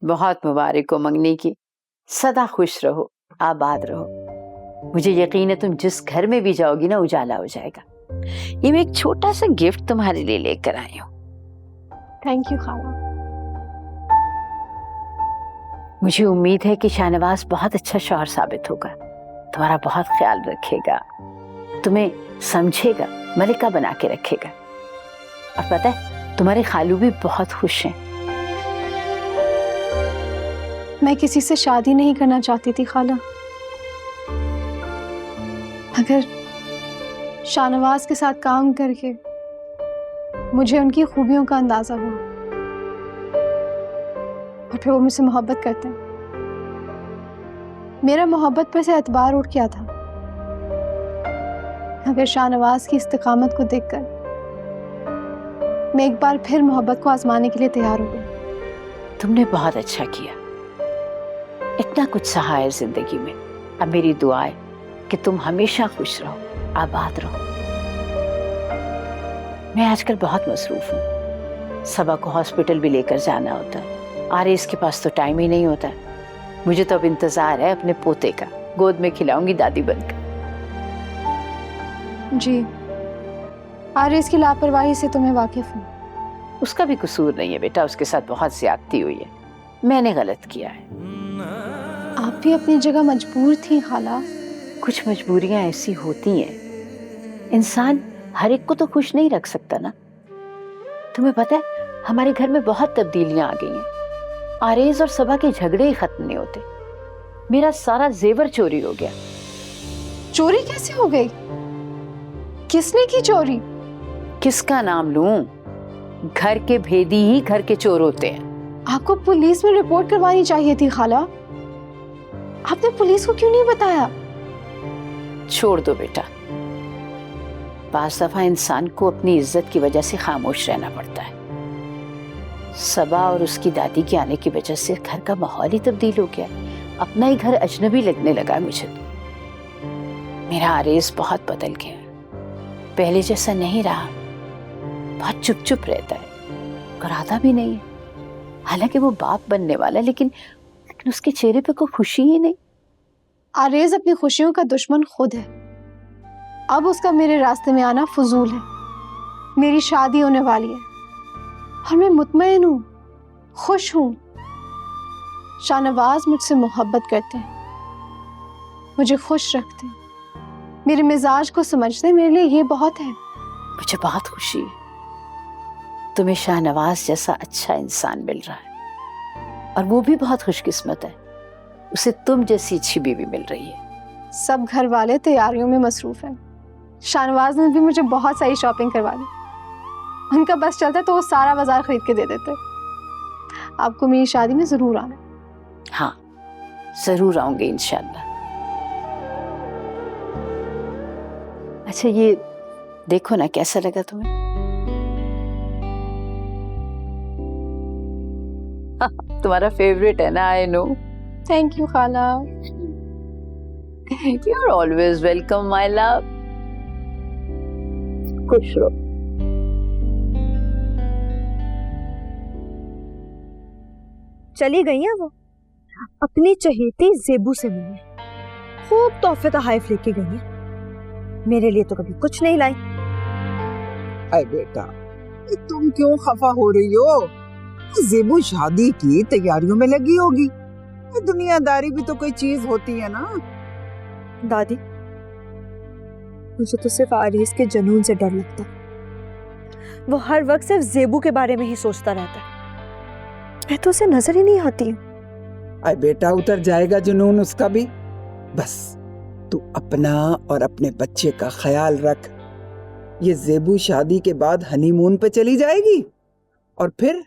बहुत मुबारक हो मंगनी की। सदा खुश रहो, आबाद रहो। मुझे यकीन है तुम जिस घर में भी जाओगी ना उजाला हो जाएगा। ये मैं एक छोटा सा गिफ्ट तुम्हारे लिए लेकर आई हूँ। थैंक यू खाला। मुझे उम्मीद है कि शाहनवाज बहुत अच्छा शौहर साबित होगा, तुम्हारा बहुत ख्याल रखेगा, तुम्हें समझेगा, मलिका बना के रखेगा। और पता है तुम्हारे खालू भी बहुत खुश हैं। मैं किसी से शादी नहीं करना चाहती थी खाला, मगर शाहनवाज के साथ काम करके मुझे उनकी खूबियों का अंदाजा हुआ और फिर वो मुझसे मोहब्बत करते हैं। मेरा मोहब्बत पर से एतबार उठ गया था, मगर शाहनवाज की इस्तिकामत को देखकर मैं एक बार फिर मोहब्बत को आजमाने के लिए तैयार हो गई। तुमने बहुत अच्छा किया, इतना कुछ सहा है जिंदगी में। अब मेरी दुआ है कि तुम हमेशा खुश रहो, आबाद रहो। मैं आजकल बहुत मसरूफ हूँ, सबा को हॉस्पिटल भी लेकर जाना होता है, आरिस के पास तो टाइम ही नहीं होता। मुझे तो अब इंतजार है अपने पोते का, गोद में खिलाऊंगी दादी बनकर। जी, आरिस की लापरवाही से तुम्हें वाकिफ हूँ। उसका भी कसूर नहीं है बेटा, उसके साथ बहुत ज्यादती हुई है, मैंने गलत किया है। आप भी अपनी जगह मजबूर थी खाला। कुछ मजबूरियां ऐसी होती हैं, इंसान हर एक को तो खुश नहीं रख सकता ना। तुम्हें पता है हमारे घर में बहुत तब्दीलियां आ गई हैं। आरेज और सबा के झगड़े ही खत्म नहीं होते। मेरा सारा जेवर चोरी हो गया। चोरी कैसे हो गई? किसने की चोरी? किसका नाम लूं? घर के भेदी ही घर के चोर होते हैं। आपको पुलिस में रिपोर्ट करवानी चाहिए थी खाला। आपने पुलिस को क्यों नहीं बताया? छोड़ दो बेटा, बाज़ दफा इंसान को अपनी इज्जत की वजह से खामोश रहना पड़ता है। सबा और उसकी दादी के आने की वजह से घर का माहौल ही तब्दील हो गया, अपना ही घर अजनबी लगने लगा मुझे। मेरा आरेज बहुत बदल गया, पहले जैसा नहीं रहा, बहुत चुप चुप रहता है, कराता भी नहीं है। हालांकि वो बाप बनने वाला है, लेकिन उसके चेहरे पे कोई खुशी ही नहीं। आरेज अपनी खुशियों का दुश्मन खुद है। अब उसका मेरे रास्ते में आना फजूल है। मेरी शादी होने वाली है और मैं मुतमईन हूँ, खुश हूँ। शाहनवाज मुझसे मोहब्बत करते हैं, मुझे खुश रखते हैं, मेरे मिजाज को समझते हैं। मेरे लिए ये बहुत है। मुझे बहुत खुशी है तुम्हें शाहनवाज जैसा अच्छा इंसान मिल रहा है, और वो भी बहुत खुशकिस्मत है, उसे तुम जैसी अच्छी बीवी मिल रही है। सब घर वाले तैयारियों में मसरूफ हैं। शाहनवाज ने भी मुझे बहुत सारी शॉपिंग करवा ली। उनका बस चलता तो वो सारा बाजार खरीद के दे देते। आपको मेरी शादी में जरूर आना। हाँ, जरूर आऊंगी इंशाल्लाह। अच्छा ये देखो ना, कैसा लगा तुम्हें? तुम्हारा फेवरेट है ना? I know. थैंक यू खाला। You are always welcome my love. खुश रहो। चली गई है वो अपनी चहेती जेबू से मिलने। खूब तोहफे तोहफ लेके गई है, मेरे लिए तो कभी कुछ नहीं लाई। अरे बेटा, तुम क्यों खफा हो रही हो? जेबू शादी की तैयारियों में लगी होगी। दुनियादारी भी तो कोई चीज होती है ना। दादी, मुझे तो सिर्फ आरिस के जुनून से डर लगता। वो हर वक्त सिर्फ जेबू के बारे में ही सोचता रहता है। मैं तो उसे नजर ही नहीं आती हूँ। अरे बेटा, उतर जाएगा जुनून उसका भी। बस तू अपना और अपने बच्चे का ख्याल रख। ये जेबू शादी के बाद हनीमून पे चली जाएगी और फिर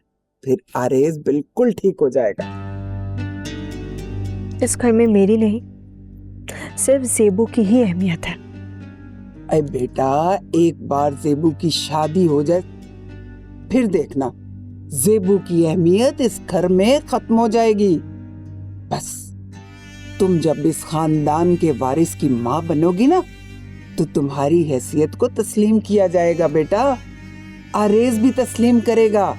आरेज बिल्कुल ठीक हो जाएगा। इस घर में मेरी नहीं, सिर्फ जेबू की ही अहमियत है। अरे बेटा, एक बार जेबू की शादी हो जाए फिर देखना, जेबू की अहमियत इस घर में खत्म हो जाएगी। बस तुम जब इस खानदान के वारिस की माँ बनोगी ना, तो तुम्हारी हैसियत को तस्लीम किया जाएगा बेटा। आरेज भी तस्लीम करेगा।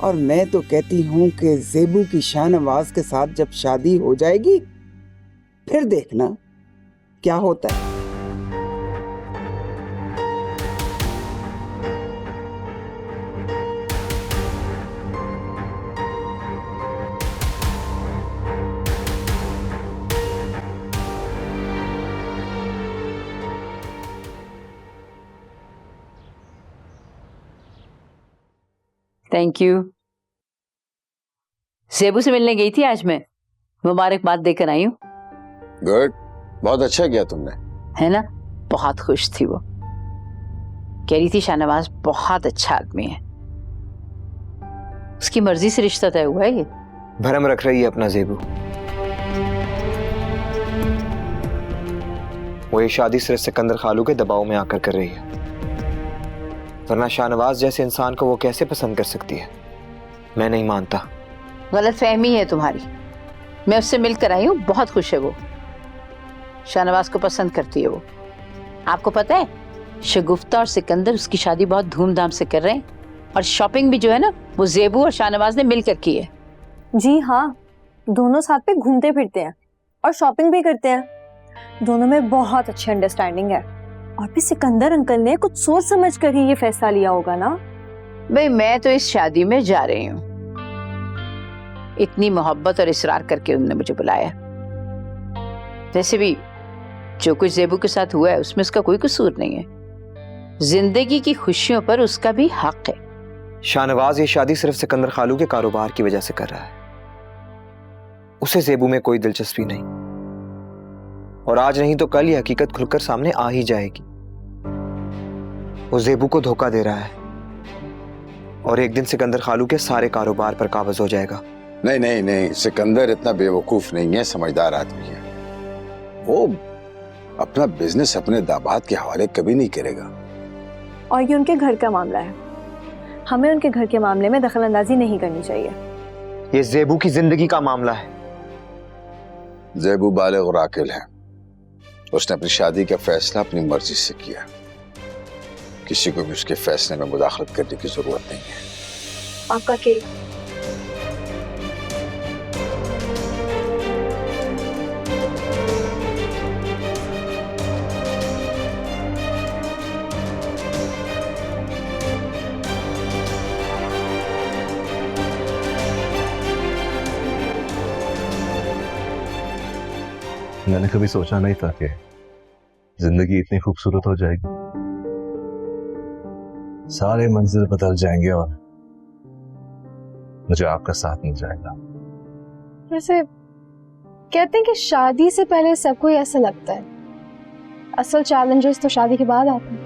और मैं तो कहती हूँ कि जेबू की शाहनवाज के साथ जब शादी हो जाएगी फिर देखना क्या होता है। Thank you. जेबू से मिलने गई थी आज मैं, मुबारकबाद देकर आई हूँ। गुड, बहुत अच्छा किया तुमने। है ना, बहुत खुश थी वो। कह रही थी शाहनवाज बहुत अच्छा आदमी है, उसकी मर्जी से रिश्ता तय हुआ है। ये भरम रख रही है अपना जेबू। वो ये शादी सिर्फ सिकंदर खालू के दबाव में आकर कर रही है, वरना शाहनवाज जैसे इंसान को वो कैसे पसंद कर सकती है? मैं नहीं मानता। गलत फहमी है तुम्हारी। मैं उससे मिलकर आई हूँ, बहुत खुश है वो। शाहनवाज को पसंद करती है वो। आपको पता है, शगुफ्ता और सिकंदर उसकी शादी बहुत धूमधाम से कर रहे हैं, और शॉपिंग भी जो है ना वो जेबू और शाहनवाज ने मिलकर की है। जी हाँ, दोनों साथ पे घूमते फिरते हैं और शॉपिंग भी करते हैं। दोनों में बहुत अच्छी अंडरस्टैंडिंग है, और भी सिकंदर अंकल ने कुछ सोच समझ कर ही ये फैसला लिया होगा ना। भाई मैं तो इस शादी में जा रही हूँ, इतनी मोहब्बत और इसरार करके उन्होंने मुझे बुलाया। वैसे भी जो कुछ जेबू के साथ हुआ है उसमें उसका कोई कसूर नहीं है। जिंदगी की खुशियों पर उसका भी हक है। शाहनवाज ये शादी सिर्फ सिकंदर खालू के कारोबार की वजह से कर रहा है, उसे जेबू में कोई दिलचस्पी नहीं, और आज नहीं तो कल ये हकीकत खुलकर सामने आ ही जाएगी। वो जेबू को धोखा दे रहा है, और एक दिन सिकंदर खालू के सारे कारोबार पर काबज हो जाएगा। नहीं नहीं नहीं, सिकंदर इतना बेवकूफ नहीं है, समझदार आदमी है। वो अपना बिजनेस अपने दामाद के हवाले कभी नहीं करेगा। और ये उनके घर का मामला है, हमें उनके घर के मामले में दखलंदाजी नहीं करनी चाहिए। ये जेबू की जिंदगी का मामला है। जेबू बालिग और आकिल है, उसने अपनी शादी का फैसला अपनी मर्जी से किया। किसी को भी उसके फैसले में मुदाखलत करने की जरूरत नहीं है। आपका केक। मैंने कभी सोचा नहीं था कि जिंदगी इतनी खूबसूरत हो जाएगी। सारे मंजिल बदल जाएंगे और मुझे आपका साथ मिल जाएगा। वैसे कहते हैं कि शादी से पहले सबको ही ऐसा लगता है, असल चैलेंजेस तो शादी के बाद आते हैं।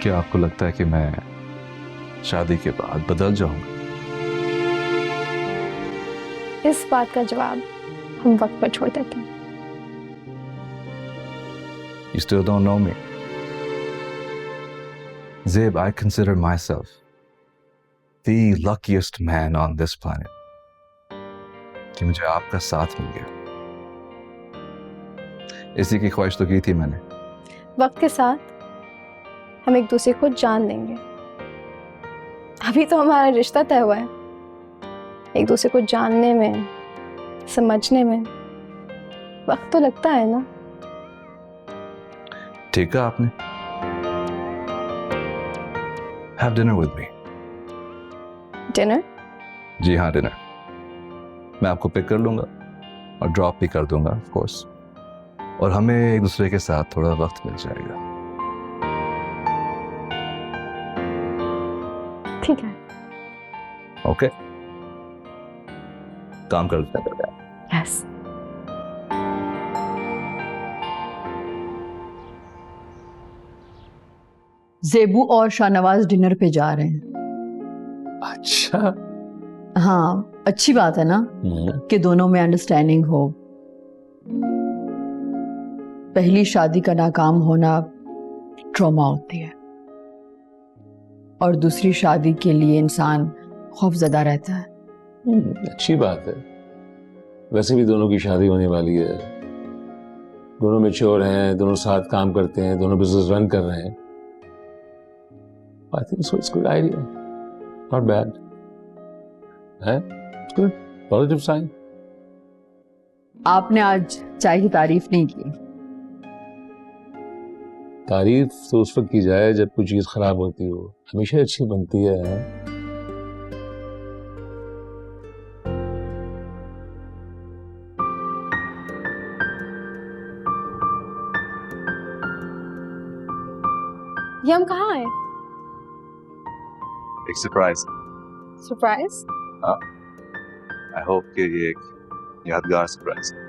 क्या आपको लगता है कि मैं शादी के बाद बदल जाऊंगा? इस बात का जवाब हम वक्त पर छोड़ देते हैं। You still don't know me. Zeb, I consider myself the luckiest man on this planet कि मुझे आपका साथ मिल गया। इसी की ख्वाहिश तो की थी मैंने। वक्त के साथ हम एक दूसरे को जान लेंगे। अभी तो हमारा रिश्ता तय हुआ है, एक दूसरे को जानने में, समझने में वक्त तो लगता है ना। ठीक है आपने। Have dinner with me. Dinner? जी हाँ, डिनर। मैं आपको पिक कर लूंगा और ड्रॉप भी कर दूंगा ऑफ कोर्स, और हमें एक दूसरे के साथ थोड़ा वक्त मिल जाएगा। ठीक है। ओके, काम करते हैं। यस। जेबू और शाहनवाज डिनर पे जा रहे हैं। अच्छा। हाँ, अच्छी बात है ना कि दोनों में अंडरस्टैंडिंग हो। पहली शादी का नाकाम होना ट्रॉमा होती है, और दूसरी शादी के लिए इंसान खौफजदा रहता है। अच्छी बात है। वैसे भी दोनों की शादी होने वाली है, दोनों मैच्योर हैं, दोनों साथ काम करते हैं, दोनों बिजनेस रन कर रहे हैं। I think so it's good idea, not bad है, गुड पॉजिटिव साइन। आपने आज चाय की तारीफ नहीं की। तारीफ तो उस वक्त की जाए जब कोई चीज खराब होती हो, हमेशा अच्छी बनती है। ये हम कहाँ आए? एक सरप्राइज। सरप्राइज? आई होप कि ये एक यादगार सरप्राइज है।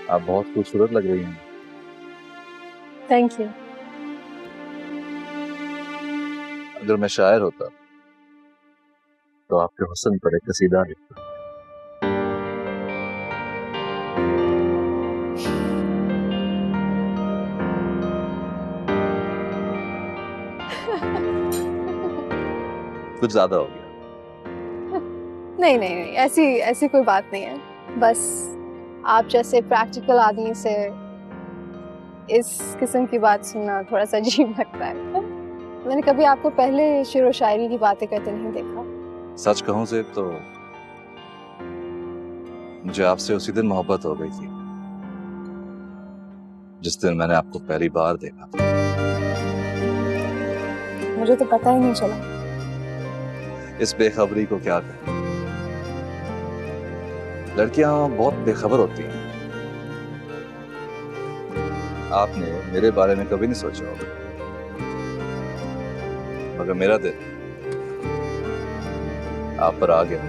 आप बहुत खूबसूरत लग रही हैं। Thank you. अगर मैं शायर होता तो आपके हुस्न पर एक कसीदा लिखता। कुछ ज्यादा हो गया। नहीं नहीं नहीं, ऐसी ऐसी कोई बात नहीं है। बस आप जैसे प्रैक्टिकल आदमी से इस किस्म की बात सुनना थोड़ा सा अजीब लगता है। मैंने कभी आपको पहले शेर व शायरी की बातें करते नहीं देखा। सच कहूं से तो मुझे आपसे उसी दिन मोहब्बत हो गई थी जिस दिन मैंने आपको पहली बार देखा। मुझे तो पता ही नहीं चला। इस बेखबरी को क्या कहें। लड़कियां बहुत बेखबर होती हैं। आपने मेरे बारे में कभी नहीं सोचा होगा, मगर मेरा दिल आप पर आ गया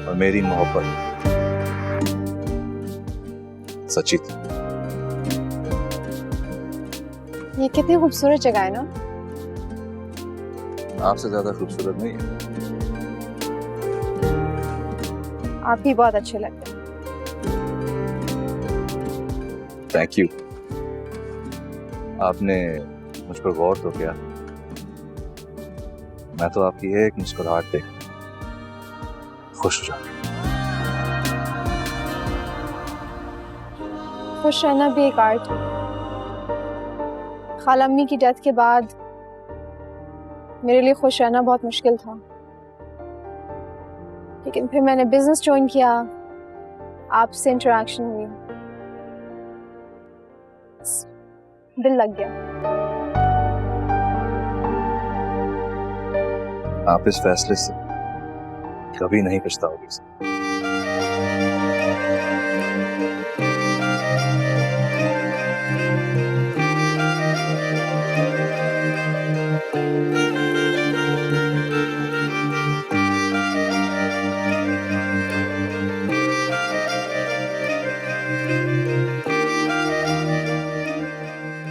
और मेरी मोहब्बत सच्ची थी। ये कितनी खूबसूरत जगह है ना। आपसे ज्यादा खूबसूरत नहीं है। आप भी बहुत अच्छे लगते हैं। Thank you. आपने मुझ पर गौर तो किया। मैं तो आपकी एक मुस्कुराहट देख खुश हो जाता। खुश रहना भी एक आर्ट है। खाला अम्मी की डेथ के बाद मेरे लिए खुश रहना बहुत मुश्किल था, लेकिन फिर मैंने बिजनेस ज्वाइन किया, आपसे इंटरेक्शन हुई, दिल लग गया। आप इस फैसले से कभी नहीं पछताओगे।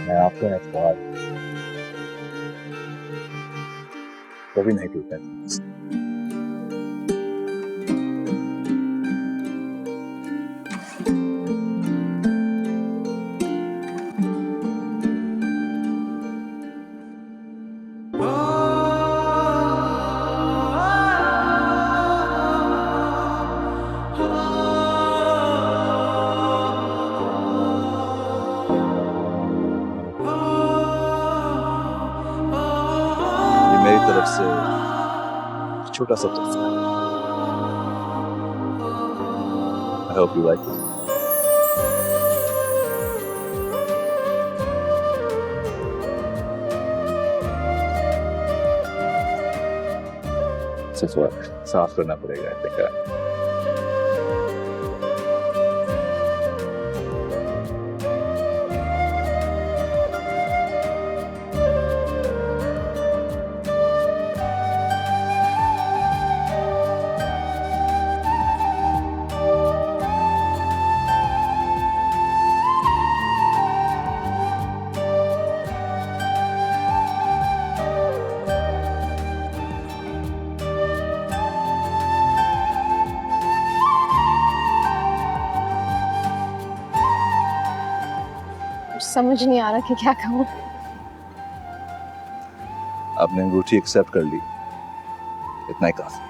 मैं आपका एतबार कभी नहीं टूटा। मेरी तरफ से छोटा सा तोहफा। I hope you like it. सिर्फ साफ करना पड़ेगा। I think. कुछ समझ नहीं आ रहा कि क्या कहूँ। आपने अंगूठी एक्सेप्ट कर ली, इतना ही काफी।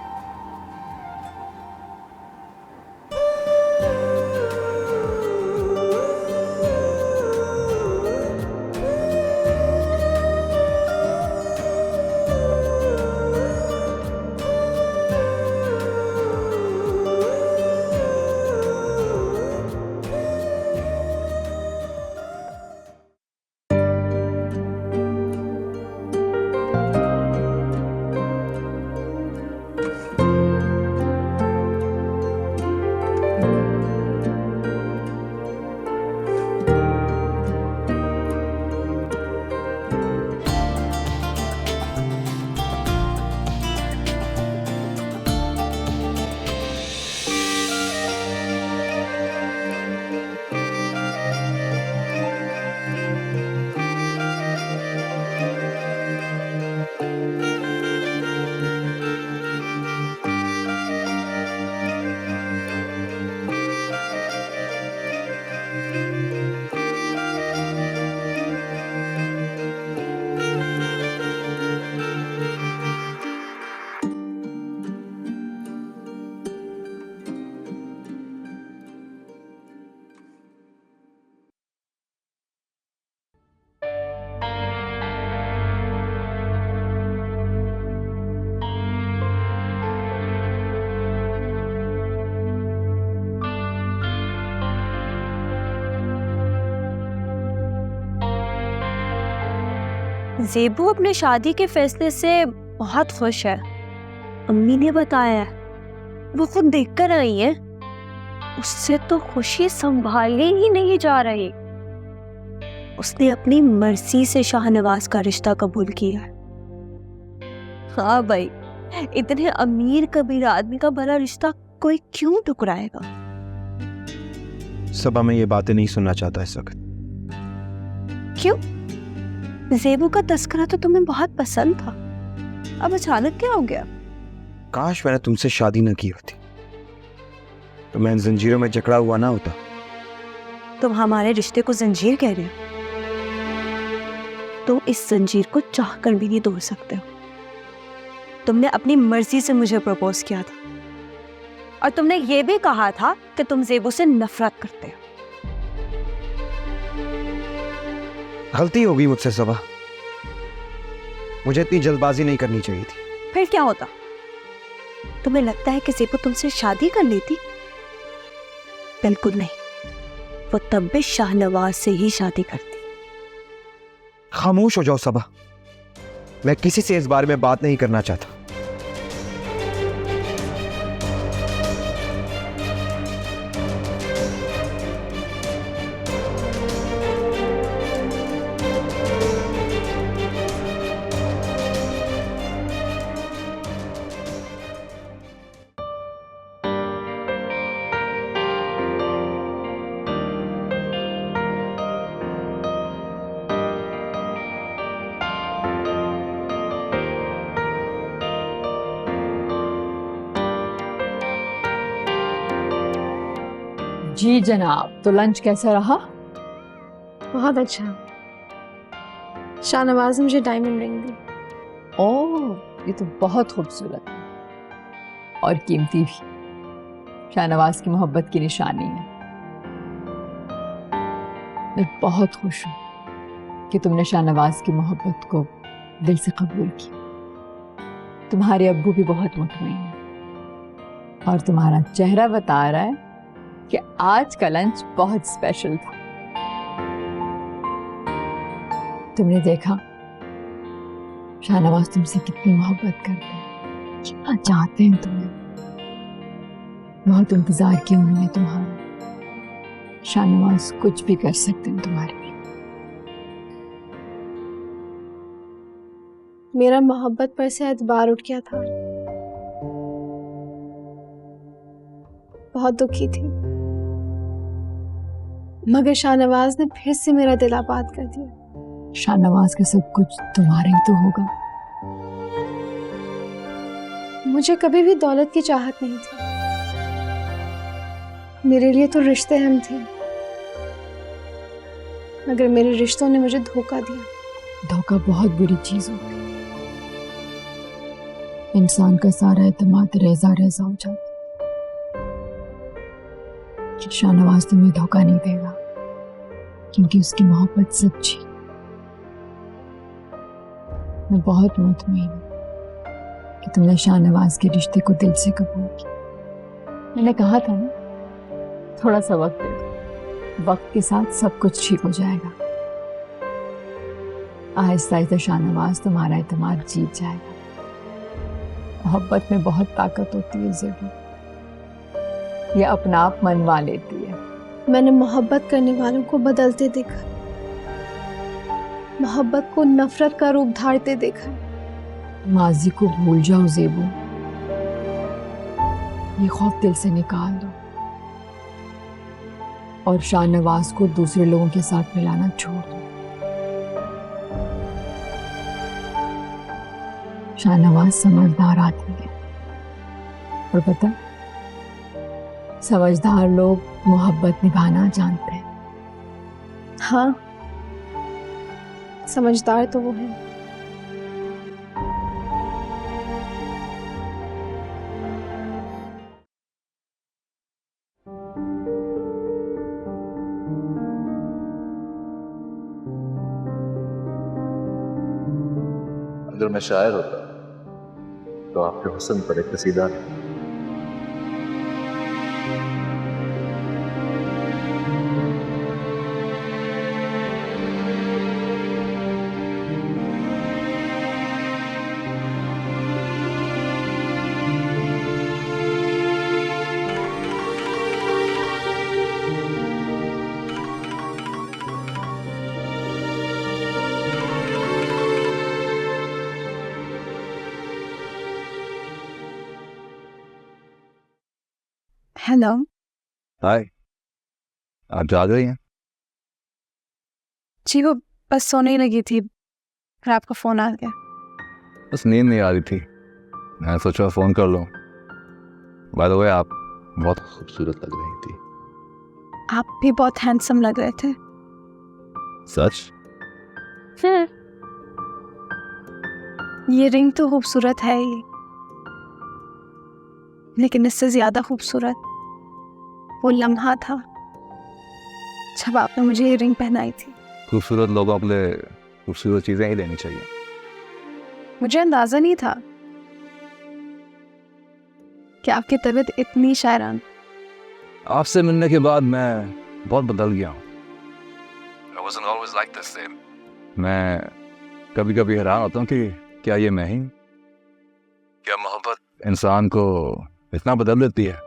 ज़ेबू अपने शादी के फैसले से बहुत खुश है। अम्मी ने बताया है, वो खुद देखकर आई है। उससे तो खुशी संभाली ही नहीं जा रही। उसने अपनी मर्जी से शाहनवाज का रिश्ता कबूल किया है। हाँ भाई, इतने अमीर कबीर आदमी का भला रिश्ता कोई क्यों ठुकराएगा? सबा मैं ये बातें नहीं सुनना चाहता इस वक्त। क्यों? ज़ेबू का तस्करा तो तुम्हें बहुत पसंद था, अब अचानक क्या हो गया? काश मैंने तुमसे शादी न की होती, तो मैं इन जंजीरों में जकड़ा हुआ ना होता। तुम हमारे रिश्ते को जंजीर कह रहे हो? तुम इस जंजीर को चाह कर भी नहीं तोड़ सकते हो। तुमने अपनी मर्जी से मुझे प्रपोज किया था, और तुमने ये भी कहा था कि तुम ज़ेबू से नफरत करते हो। गलती हो गई मुझसे सबा, मुझे इतनी जल्दबाजी नहीं करनी चाहिए थी। फिर क्या होता? तुम्हें लगता है कि ज़ेबू तुमसे शादी कर लेती? बिल्कुल नहीं, वो तब भी शाहनवाज से ही शादी करती। खामोश हो जाओ सबा, मैं किसी से इस बारे में बात नहीं करना चाहता। जी जनाब, तो लंच कैसा रहा? बहुत अच्छा। शाहनवाज ने मुझे डायमंड रिंग दी। ओह, ये तो बहुत खूबसूरत है और कीमती भी। शाहनवाज की मोहब्बत की निशानी है। मैं बहुत खुश हूँ कि तुमने शाहनवाज की मोहब्बत को दिल से कबूल किया। तुम्हारे अब्बू भी बहुत मुतमईन हैं और तुम्हारा चेहरा बता रहा है कि आज का लंच बहुत स्पेशल था। तुमने देखा शाहनवाज तुमसे कितनी मोहब्बत करते हैं, कितना चाहते हैं तुम्हें। बहुत इंतजार किया उन्होंने तुम्हारा। शाहनवाज कुछ भी कर सकते हैं तुम्हारे लिए। मेरा मोहब्बत पर से एतबार उठ गया था। बहुत दुखी थी, मगर शाहनवाज ने फिर से मेरा दिल आबाद कर दिया। शाहनवाज का सब कुछ तुम्हारा ही तो होगा। मुझे कभी भी दौलत की चाहत नहीं थी। मेरे लिए तो रिश्ते अहम थे। मगर मेरे रिश्तों ने मुझे धोखा दिया। धोखा बहुत बुरी चीज होती है। इंसान का सारा एतमाद रेजा रेजा हो जाता। शाहनवाज तुम्हें धोखा नहीं देगा क्योंकि उसकी मोहब्बत सच्ची। मैं बहुत मुतमईन हूं कि तुमने शाहनवाज के रिश्ते को दिल से कबूल किया। मैंने कहा था ना, थोड़ा सा वक्त दे दो, वक्त के साथ सब कुछ ठीक हो जाएगा। आहिस्ता आहिस्ता शाहनवाज तुम्हारा एतमाद जीत जाएगा। मोहब्बत में बहुत ताकत होती है ज़ेबू, ये अपना आप मनवा लेती है। मैंने मोहब्बत करने वालों को बदलते देखा, मोहब्बत को नफरत का रूप धारते देखा। माजी को भूल जाओ ज़ेबू, ये खौफ दिल से निकाल दो और शाहनवाज को दूसरे लोगों के साथ मिलाना छोड़ दो। शाहनवाज समझदार आदमी है और पता, समझदार लोग मोहब्बत निभाना जानते हैं। हाँ, समझदार तो वो है। अगर मैं शायर होता तो आपके हुस्न पर एक कसीदा हेलो। हाय, आप जाग रही हैं? जी वो बस सोने ही लगी थी, फिर आपका फोन आ गया। बस नींद नहीं आ रही थी, मैं सोचा फोन कर लूं। बाय द वे, आप बहुत खूबसूरत लग रही थी। आप भी बहुत हैंडसम लग रहे थे। सच? ये रिंग तो खूबसूरत है ही, लेकिन इससे ज्यादा खूबसूरत वो लम्हा था जब आपने मुझे ये रिंग पहनाई थी। खूबसूरत लोगों के लिए खूबसूरत चीजें ही लेनी चाहिए। मुझे अंदाजा नहीं था कि आपकी तबीयत इतनी शायरान। आपसे मिलने के बाद मैं बहुत बदल गया हूँ। I wasn't always like this same. मैं कभी कभी हैरान होता हूँ कि क्या ये मैं ही, क्या मोहब्बत इंसान को इतना बदल देती है।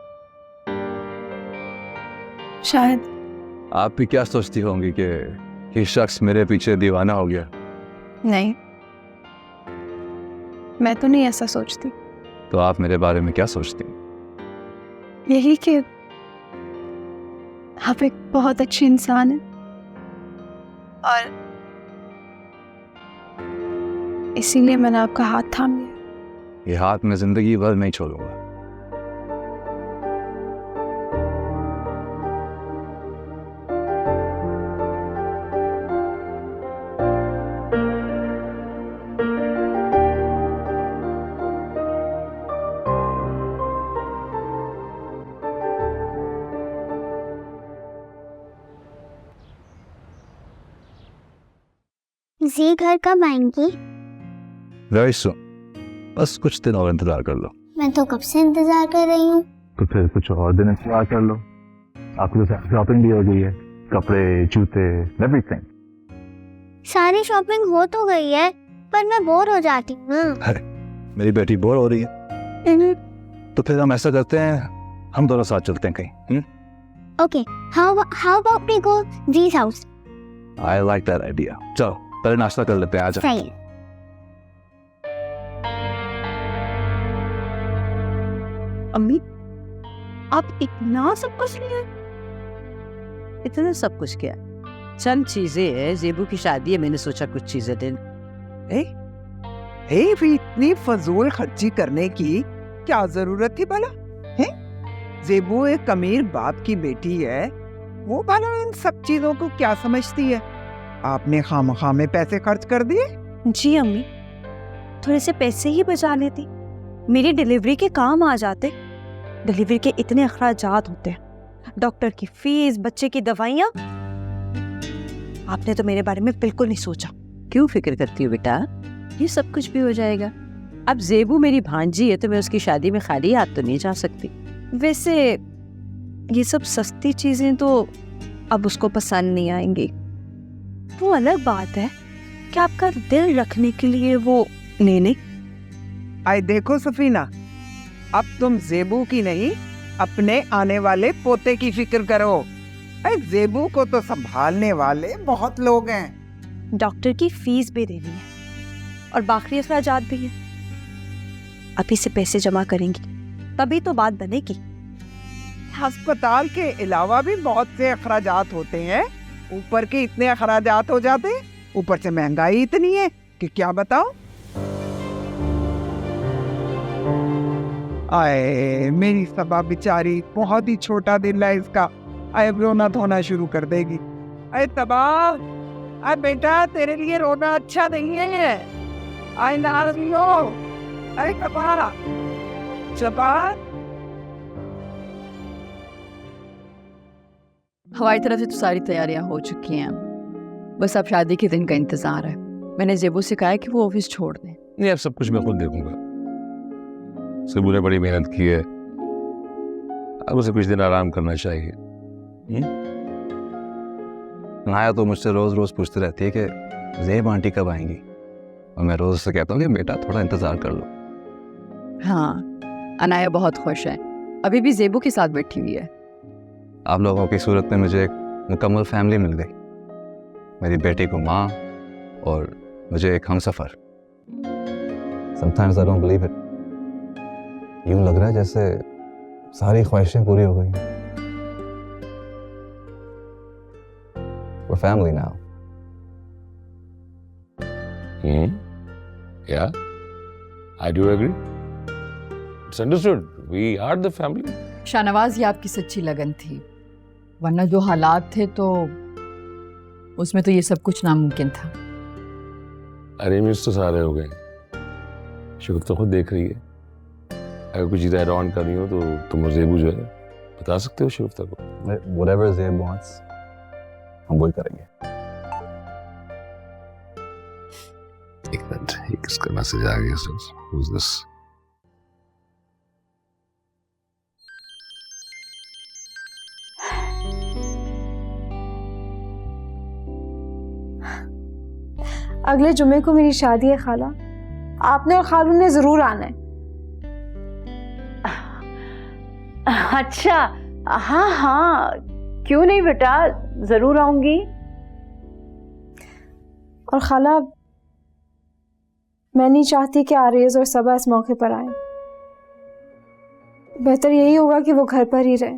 शायद। आप भी क्या सोचती होंगी कि ये शख्स मेरे पीछे दीवाना हो गया? नहीं, मैं तो नहीं ऐसा सोचती। तो आप मेरे बारे में क्या सोचती हैं? यही कि आप एक बहुत अच्छे इंसान हैं और इसीलिए मैंने आपका हाथ थाम लिया। ये हाथ मैं जिंदगी भर नहीं छोड़ूंगा। जी घर कब आएंगी? वेरी सून, बस कुछ दिन और इंतजार कर लो। मैं तो कब से इंतजार कर रही हूँ। तो फिर कुछ और दिन इंतजार कर लो। आपकी तो शॉपिंग भी हो गई है, कपड़े, जूते, एवरीथिंग। सारी शॉपिंग हो तो गई है, पर मैं बोर हो जाती हूँ ना। मेरी बेटी बोर हो रही है, तो फिर हम ऐसा करते हैं, हम दोनों साथ चलते हैं कहीं। Okay, how about we go जी's house? I like that idea. चलो पहले नाश्ता कर लेते हैं, आजा। सही है। अम्मी, आप इतना सब कुछ लिया? इतना सब कुछ क्या? चंद चीजें हैं, ज़ेबू की शादी है, मैंने सोचा कुछ चीजें दे। भी इतनी फजूल खर्ची करने की क्या जरूरत थी भला? है ज़ेबू एक अमीर बाप की बेटी है, वो भला इन सब चीजों को क्या समझती है? आपने खामखा में पैसे खर्च कर दिए। जी अम्मी, थोड़े से पैसे ही बचा लेती, मेरी डिलीवरी के काम आ जाते। डिलीवरी के इतने अखराजात होते हैं, डॉक्टर की फीस, बच्चे की दवाइयाँ। आपने तो मेरे बारे में बिल्कुल नहीं सोचा। क्यों फिक्र करती हो बेटा, ये सब कुछ भी हो जाएगा। अब जेबू मेरी भांजी है तो मैं उसकी शादी में खाली हाथ तो नहीं जा सकती। वैसे ये सब सस्ती चीजें तो अब उसको पसंद नहीं आएंगी। वो अलग बात है कि आपका दिल रखने के लिए वो नहीं। आए देखो सफीना, अब तुम जेबू की नहीं अपने आने वाले पोते की फिक्र करो। अरे जेबू को तो संभालने वाले बहुत लोग हैं। डॉक्टर की फीस भी देनी है और बाकी अखराजात भी है। अभी से पैसे जमा करेंगी तभी तो बात बनेगी। अस्पताल के अलावा भी बहुत से अखराजात होते हैं, ऊपर के इतने अखराजात हो जाते हैं। ऊपर से महंगाई इतनी है कि क्या बताओ। आए मेरी सबा बेचारी, बहुत ही छोटा दिल है इसका। आए रोना धोना शुरू कर देगी। अरे तबाह, अरे बेटा तेरे लिए रोना अच्छा नहीं है। आए नाराज हो। अरे तबाह तबाह। हमारी तरफ से तो सारी तैयारियां हो चुकी हैं, बस अब शादी के दिन का इंतजार है। मैंने जेबू से कहा है कि वो ऑफिस छोड़ दें। नहीं, अब सब कुछ मैं खुद देखूंगा। सिबू ने बड़ी मेहनत की है, अब उसे कुछ दिन आराम करना चाहिए। नाया तो मुझसे रोज रोज पूछती रहती है कि ज़ेब आंटी कब आएंगी, और मैं रोज उससे कहता हूँ कि बेटा थोड़ा इंतजार कर लो। हाँ, अनाया बहुत खुश है, अभी भी जेबू के साथ बैठी हुई है। आप लोगों की सूरत में मुझे एक मुकम्मल फैमिली मिल गई। मेरी बेटी को माँ और मुझे एक Humsafar. Sometimes I don't believe it. यूं लग रहा है जैसे सारी ख्वाहिशें पूरी हो गई। We're family now. Yeah, I do agree. It's understood. We are the family. Shahnawaz, ये आपकी सच्ची लगन थी, वरना जो हालात थे तो उसमें तो ये सब कुछ नामुमकिन था। अरेंजमेंट्स तो सारे हो गए, शुक्र तो खुद देख रही है। अगर कुछ चीज़ ऐड ऑन करनी हो तो तुम और ज़ेबू जो है बता सकते हो शिफ्ता को। Whatever Zeb wants, हम वही करेंगे। एक मिनट, ये किसका मैसेज आ गया? Who's this? अगले जुमे को मेरी शादी है खाला, आपने और खालू ने जरूर आना है। अच्छा, हाँ हाँ, क्यों नहीं बेटा, जरूर आऊंगी। और खाला, मैं नहीं चाहती कि आरेज और सबा इस मौके पर आए। बेहतर यही होगा कि वो घर पर ही रहे।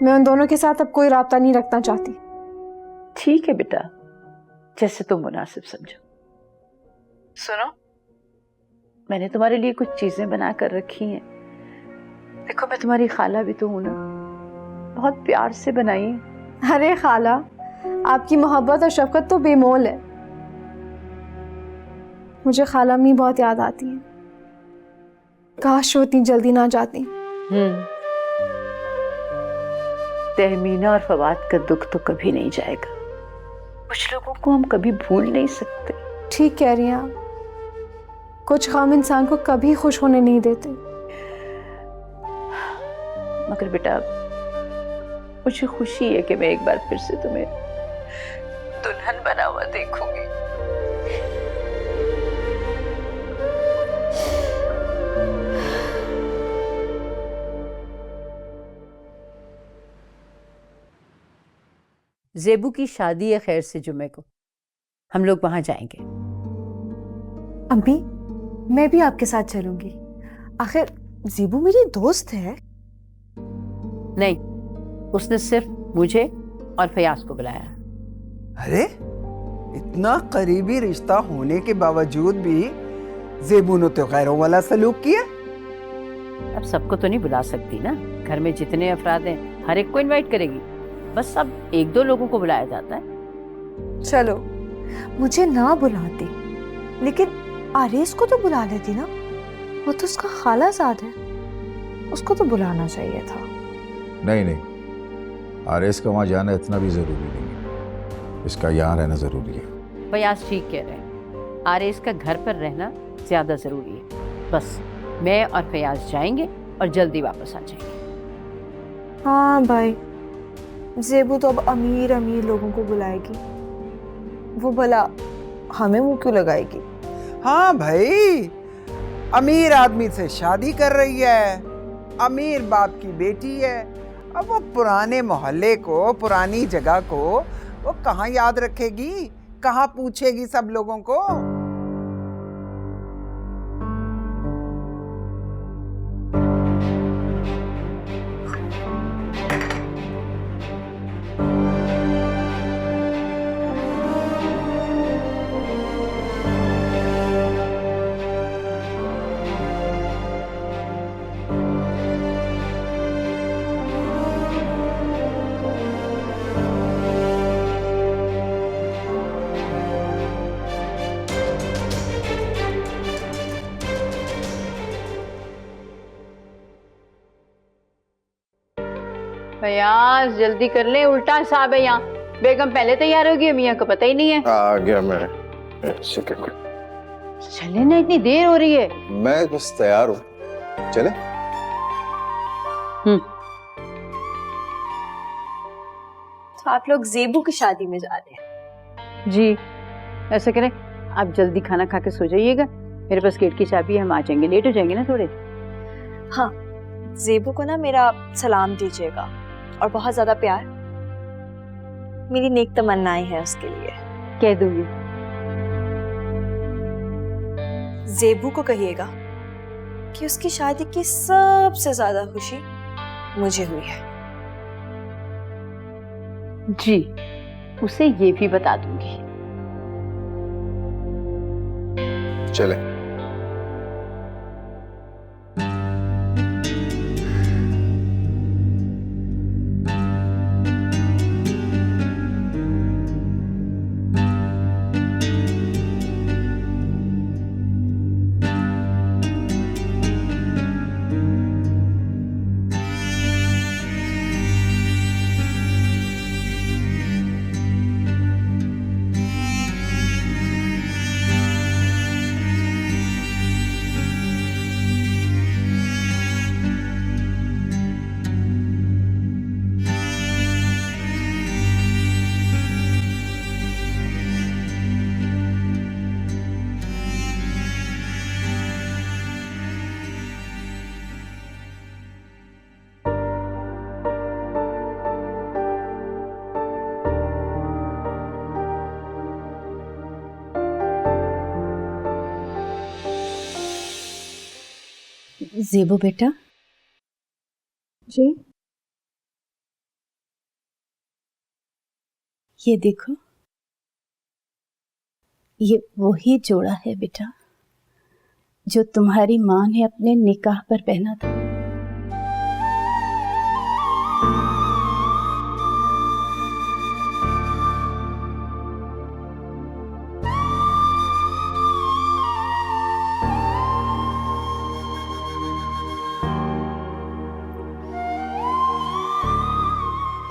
मैं उन दोनों के साथ अब कोई राब्ता नहीं रखना चाहती। ठीक है बेटा, जैसे तुम मुनासिब समझो। सुनो, मैंने तुम्हारे लिए कुछ चीजें बना कर रखी हैं। देखो, मैं तुम्हारी खाला भी तो हूं ना, बहुत प्यार से बनाई है। अरे खाला, आपकी मोहब्बत और शफकत तो बेमोल है। मुझे खाला अम्मी बहुत याद आती है, काश वो इतनी जल्दी ना जाती। तहमीना और फवाद का दुख तो कभी नहीं जाएगा। कुछ लोगों को हम कभी भूल नहीं सकते। ठीक कह रही हैं आप, कुछ काम इंसान को कभी खुश होने नहीं देते। मगर बेटा, मुझे खुशी है कि मैं एक बार फिर से तुम्हें दुल्हन बना हुआ देखूंगी। जेबू की शादी है खैर से जुमे को, हम लोग वहां जाएंगे। अम्मी, मैं भी आपके साथ चलूंगी। आखिर जेबू मेरी दोस्त है। नहीं, उसने सिर्फ मुझे और फयाज को बुलाया। अरे इतना करीबी रिश्ता होने के बावजूद भी जेबू ने तो गैरों वाला सलूक किया। अब सबको तो नहीं बुला सकती ना, घर में जितने अफराद हैं हर एक को इनवाइट करेगी। बस अब 1-2 लोगों को बुलाया जाता है। चलो, मुझे ना बुलाती, लेकिन आरेस को तो बुला लेती ना। वो तो उसका खालाजाद है, उसको तो बुलाना चाहिए था। नहीं नहीं, आरएस का वहाँ जाना इतना भी जरूरी नहीं है, इसका यहाँ रहना जरूरी है। फयाज ठीक कह रहे हैं, आरेस का घर पर रहना ज्यादा जरूरी है। बस मैं और फयाज जाएंगे और जल्दी वापस आ जाएंगे। हाँ भाई, ज़ेबू तो अब अमीर अमीर लोगों को बुलाएगी, वो भला हमें मुंह क्यों लगाएगी? हाँ भाई, अमीर आदमी से शादी कर रही है, अमीर बाप की बेटी है। अब वो पुराने मोहल्ले को, पुरानी जगह को वो कहाँ याद रखेगी, कहाँ पूछेगी सब लोगों को? फयाज जल्दी कर ले, उल्टा हिसाब है यहाँ। बेगम पहले तैयार होगी, मियाँ को पता ही नहीं है। आ गया मैं। चले ना, इतनी देर हो रही है। मैं बस तैयार हूँ, चले। तो आप लोग ज़ेबू की शादी में जा रहे हैं? जी, ऐसा करें, आप जल्दी खाना खा के सो जाइएगा। मेरे पास गेट की चाबी है, हम आ जाएंगे। लेट हो जाएंगे ना थोड़े। हाँ, ज़ेबू को ना मेरा सलाम दीजिएगा और बहुत ज्यादा प्यार। मेरी नेक तमन्नाएं हैं उसके लिए। कह दूंगी। ज़ेबू को कहिएगा कि उसकी शादी की सबसे ज्यादा खुशी मुझे हुई है। जी, उसे ये भी बता दूंगी। चले। ज़ेबू बेटा। जी। ये देखो, ये वही जोड़ा है बेटा जो तुम्हारी माँ ने अपने निकाह पर पहना था।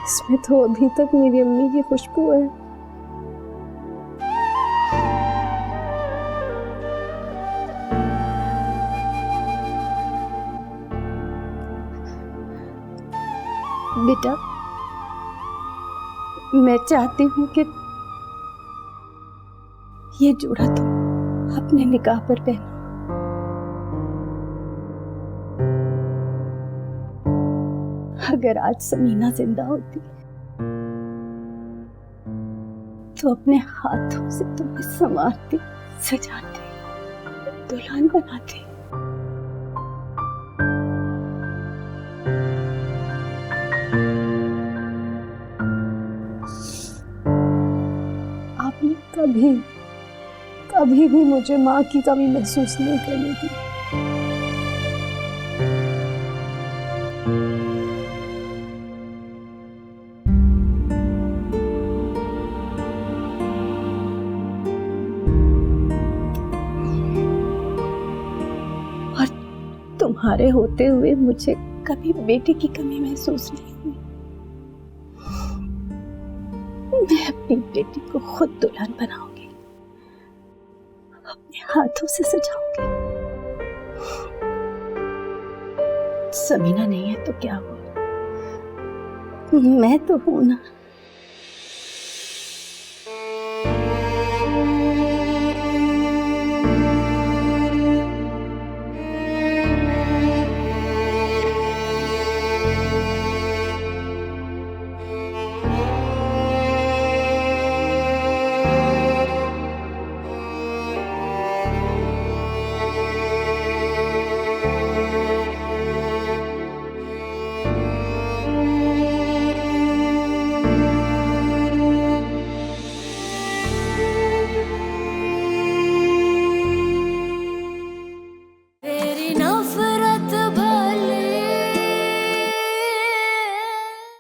इसमें तो अभी तक मेरी अम्मी की खुशबू है। बेटा, मैं चाहती हूँ कि ये जोड़ा तुम अपने निकाह पर पहनो। अगर आज समीना जिंदा होती तो अपने हाथों से तुम्हें संवारती, सजाती, दुल्हन बनाती। आपने कभी कभी भी मुझे माँ की कमी महसूस नहीं करने दी। तुम्हारे होते हुए मुझे कभी बेटी की कमी महसूस नहीं हुई। मैं अपनी बेटी को खुद दुल्हन बनाऊंगी, अपने हाथों से सजाऊंगी। समीना नहीं है तो क्या हुआ, मैं तो हूं ना।